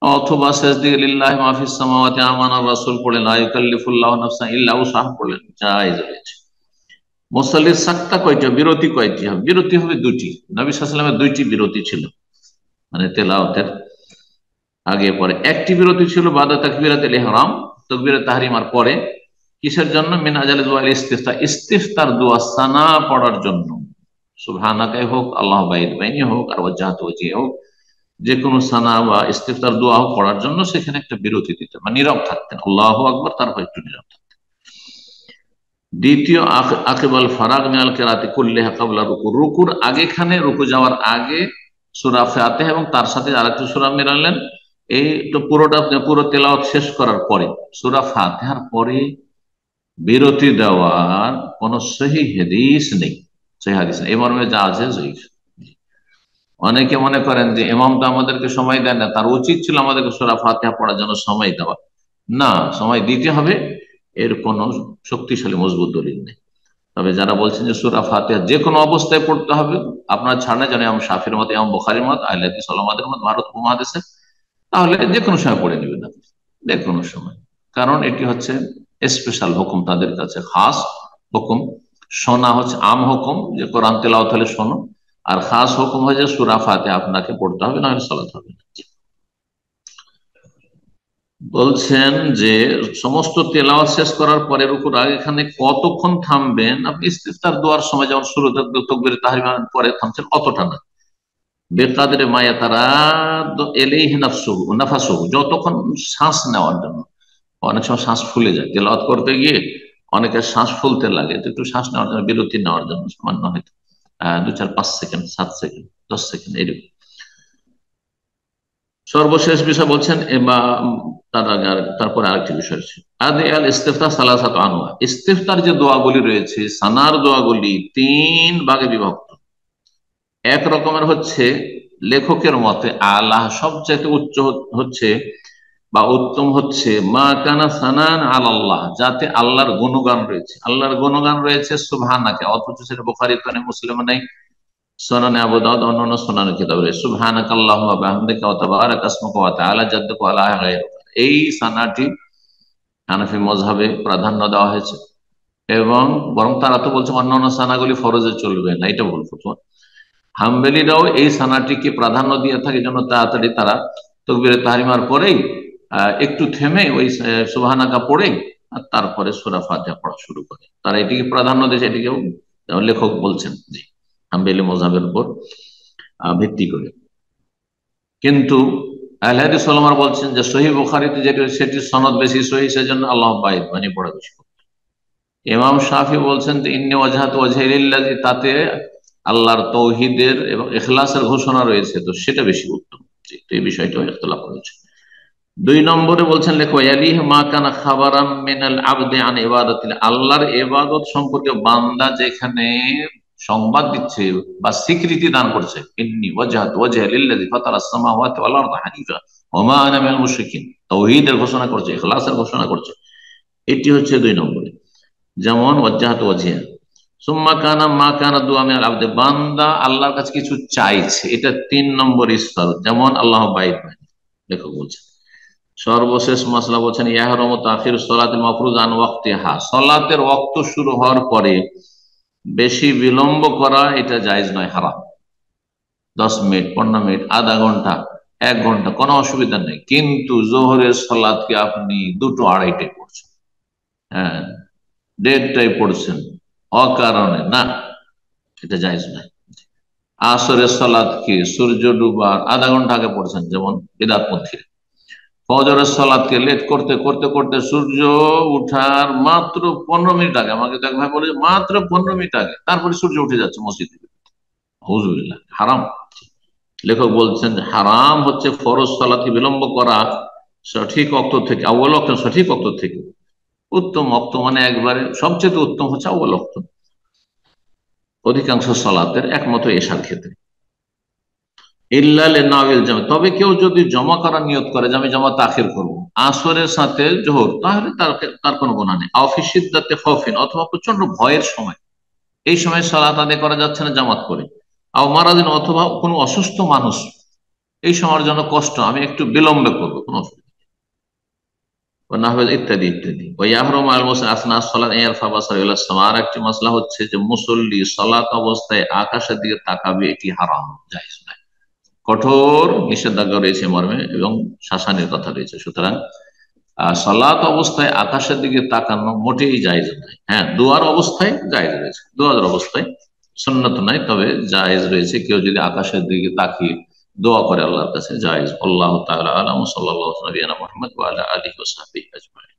অথবা শেষ দিকে লিল্লাহি মা ফিস সামাওয়াতি আমানার রাসূল পড়লেন, লা ইউকাল্লিফুল্লাহু নাফসান ইল্লা উসআহা পড়লেন, জায়েজ রয়েছে। মুসাল্লির সাক্তা কয়টা, বিরতি কয়টি হবে? বিরতি হবে দুটি। নবী সাল্লাল্লাহু আলাইহি ওয়াসাল্লামের দুইটি বিরতি ছিল, মানে তেলাওয়াতের আগে পরে। একটি বিরতি ছিল বাদা তাকবীরাতুল ইহরাম, তাকবীরাত তাহরিমার পরে। কিসের জন্য? মিন আজালি দুআ ইস্তিফতা, ইস্তিফতার দোয়া সানা পড়ার জন্য। সুবহানাকাই হোক, আল্লাহ বাইদ বাইনি হোক, আর ওয়াজহাতু ওয়াজহি হোক, যে কোনো সানা বা ইস্তিফতার দোয়া হোক পড়ার জন্য সেখানে একটা বিরতি দিতেন, মানে নীরব থাকতেন, আল্লাহু আকবার, তারপর একটু নীরব থাকতেন। দ্বিতীয় আকিবাল ফারাগ মিনাল কিরাআতি কুল্লিহা ক্বাবলা রুকু, রুকুর আগেখানে, রুকু যাওয়ার আগে সূরা ফাতিহা এবং তার সাথে আরেকটা সূরা মিলালেন। এই তো পুরোটা পুরো তেলাওয়াত শেষ করার পরে সূরা ফাতিহার পরে বিরতি দেওয়ার কোন সহিহ হাদিস নেই, সহিহ হাদিস নেই। এই মর্মে যা আছে জয়ীফ। অনেকে মনে করেন যে ইমাম তো আমাদেরকে সময় দেন না, তার উচিত ছিল আমাদেরকে সূরা ফাতিহা পড়ার জন্য সময় দেওয়া। না, সময় দিতে হবে, এর কোন শক্তিশালী মজবুত দলিল নেই। তবে যারা বলছেন যে সূরা ফাতিহা যে কোনো অবস্থায় পড়তে হবে, আপনার ছাড়া জানে ইমাম শাফির মত, ইমাম বুখারীর মত, আহলে হাদিস ওলামাদের মত, ভারত উপমহাদেশে, তাহলে যে কোনো সময় পড়ে নেবেন আপনি, যে কোনো সময়। কারণ এটি হচ্ছে স্পেশাল হুকুম, তাদের কাছে খাস হুকুম। শোনা হচ্ছে আম হুকুম, যে কোরআন তেলাওয়াত হলে শোনো, আর খাস হুকুম হচ্ছে সূরা ফাতিহা আপনাকে পড়তে হবে, না হলে সালাত হবে না। বলছেন যে সমস্ত তেলাওয়াত শেষ করার পরে রুকুর আগে এখানে কতক্ষণ থামবেন? আপনি ইস্তিফতার দোয়ার সময় যেমন শুরুতে তাকবীরে তাহরিমার পরে থামছেন, অতটা না। বেকাদরে মায়া তারা এলেইহি নাফসুহু নাফাসুহু, যতক্ষণ শ্বাস নেওয়ার জন্য। অনেক সময় শ্বাস ফুলে যায় তেলাওয়াত করতে গিয়ে, অনেকের শ্বাস ফুলতে লাগে, তো একটু শ্বাস নেওয়ার জন্য, বিরতি নেওয়ার জন্য সামান্য হয়তো 2, 4, 5 সেকেন্ড, 7 সেকেন্ড, 10 সেকেন্ড, এরকম। সর্বশেষ বিষয় বলছেন তারপরে আরেকটি বিষয় আছে, আদে আল ইস্তিফতা সালাসাতু আনওয়া। ইস্তিফতার যে দোয়াগুলি রয়েছে, সানার দোয়াগুলি 3 ভাগে বিভক্ত। এক রকমের হচ্ছে লেখকের মতে আল্লাহ সবচেয়ে উচ্চ হচ্ছে বা উত্তম হচ্ছে মা কানা সানান আলাল্লাহ, যাতে আল্লাহর গুণগান রয়েছে। আল্লাহর গুণগান রয়েছে সুবহানাকে, অথচ সেটা বুখারীতে নেই, মুসলিমে নেই, সুনানে আবু দাউদ, অন্যান্য সুনান কিতাবে রয়েছে সুবহানাকা আল্লাহুম্মা ওয়া বিহামদিকা ওয়া তাবারাকা ইসমুকা ওয়া তাআলা জাদ্দুকা ওয়া লা ইলাহা গায়রুকা। এই সানাটি হানাফি মাযহাবে প্রাধান্য দেওয়া হয়েছে, এবং বরং তারা তো বলছে অন্যান্য সানাগুলি ফরজে চলবে না, এটা ভুল ফতোয়া। হাম্বলীরাও এই সানাটিকে প্রাধান্য দিয়ে থাকে, জন্য তাড়াতাড়ি তারা তাকবীরে তাহরিমার পরেই একটু থেমে ওই সুবহানাকা পড়ে আর তারপরে সূরা ফাতিহা পড়া শুরু করে। তারা এটিকে প্রাধান্য দিয়েছে, এটিকেও লেখক বলছেন জি, হাম্বলী মাযহাবের উপর ভিত্তি করে। কিন্তু আহলে হাদিস ওলামারা বলছেন যে সহিহ বুখারীতে যেটি, সেটির সনদ বেশি সহিহ, সেজন্য আল্লাহ বাইদ মানে পড়া বেশি। ইমাম শাফি বলছেন যে ইন্নী ওয়াজহাতু ওয়াজহি লিল্লাযী, তাতে আল্লাহর তৌহিদের এবং ইখলাসের ঘোষণা রয়েছে, তো সেটা বেশি উত্তম। তো এই বিষয়টাও ইখতিলাফ রয়েছে। দুই নম্বরে বলছেন লেখো ইয়ালিহ মা কানা খাবারাম মিনাল আবদি আন ইবাদাতিল, আল্লাহর ইবাদত সম্পর্কে বান্দা যেখানে সংবাদ দিচ্ছে বা স্বীকৃতি দান করছে, ইন্নী ওয়াজহাতু ওয়াজহিয়া লিল্লাযী ফাতারাস সামাওয়াতি ওয়াল আরদা হানিফা ওয়া মা আনা মিনাল মুশরিকিন, তাওহীদের ঘোষণা করছে, ইখলাসের ঘোষণা করছে, এটি হচ্ছে দুই নম্বরে। যেমন ওয়াজহাতু ওয়াজহিয়া, সুম্মা কানা মা কানা দুআ মিনাল আবদি, বান্দা আল্লাহর কাছে কিছু চাইছে, এটা তিন নম্বর স্তর। যেমন আল্লাহ বাইত, লেখক বলছেন সর্বশেষ মাসলা বলছেন ইয়াহরুমু তাখিরু সলাতিল মাফরুজ আন ওয়াক্তিহা, সলাতের ওয়াক্ত শুরু হওয়ার পরে বেশি বিলম্ব করা এটা জায়েজ নয়, হারাম। 10 মিনিট, 15 মিনিট, আধা ঘন্টা, 1 ঘন্টা কোনো অসুবিধা নেই, কিন্তু জোহরের সলাদকে আপনি 2টো 2:30টায় পড়ছেন, হ্যাঁ 1:30টায় পড়ছেন অকারণে, না, এটা জায়েজ নয়। আসরের সলাদকে সূর্য ডুবার আধা ঘন্টা আগে পড়ছেন, যেমন বিদআতপন্থী। ফজরের সালাতকে লেট করতে করতে করতে সূর্য উঠার মাত্র 15 মিনিট আগে, আমাকে তো এক ভাই বলে মাত্র 15 মিনিট আগে, তারপরে সূর্য উঠে যাচ্ছে মসজিদে, হুজুবিল্লাহ, হারাম। লেখক বলছেন যে হারাম হচ্ছে ফরজ সালাতে বিলম্ব করা সঠিক অক্ত থেকে, আউয়াল অক্ত, সঠিক অক্ত থেকে। উত্তম অক্ত মানে একবারে সবচেয়ে উত্তম হচ্ছে আউয়াল অক্ত, অধিকাংশ সালাতের একমত এশার ক্ষেত্রে। ইল্লাল নাওয়াইল জামা, তবে কেউ যদি জমা করার নিয়ত করে যে আমি জমা তাখির করবো আসরের সাথে জোহর, তাহলে তার কোনো গুনাহ নেই। আফিসিদ্দাতে খৌফিন, অথবা প্রচন্ড ভয়ের সময়, এই সময় সালাত আদায় করা যাচ্ছে না জামাত করে, আও মারাদিন, অথবা কোনো অসুস্থ মানুষ, এই সময়ের জন্য কষ্ট, আমি একটু বিলম্বে করবো, কোনো অসুবিধা নেই। না হবে ইত্যাদি ইত্যাদি। ওই ইয়াহরুমু আল মুসলিম আসনা সালাত ইয়ারফা বাসার ইলা সামা, আর একটি মাসলা হচ্ছে যে মুসল্লি সালাত অবস্থায় আকাশের দিকে তাকাবে, এটি হারাম, জায়েজ নয়। কঠোর নিষেধাজ্ঞা রয়েছে মর্মে, এবং শাসানের কথা রয়েছে। সুতরাং সালাত অবস্থায় আকাশের দিকে তাকানো মোটেই জায়েজ নয়। হ্যাঁ, দোয়ার অবস্থায় জায়েজ রয়েছে, দোয়ার অবস্থায় সুন্নত নাই, তবে জায়েজ রয়েছে। কেউ যদি আকাশের দিকে তাকিয়ে দোয়া করে আল্লাহর কাছে, জায়েজ। আল্লাহ তাআলা আলাম। সাল্লাল্লাহু আলাইহি ওয়া সাল্লাম মুহাম্মদ ওয়া আলা আলিহি ওয়া সাহবিহি আজমাইন।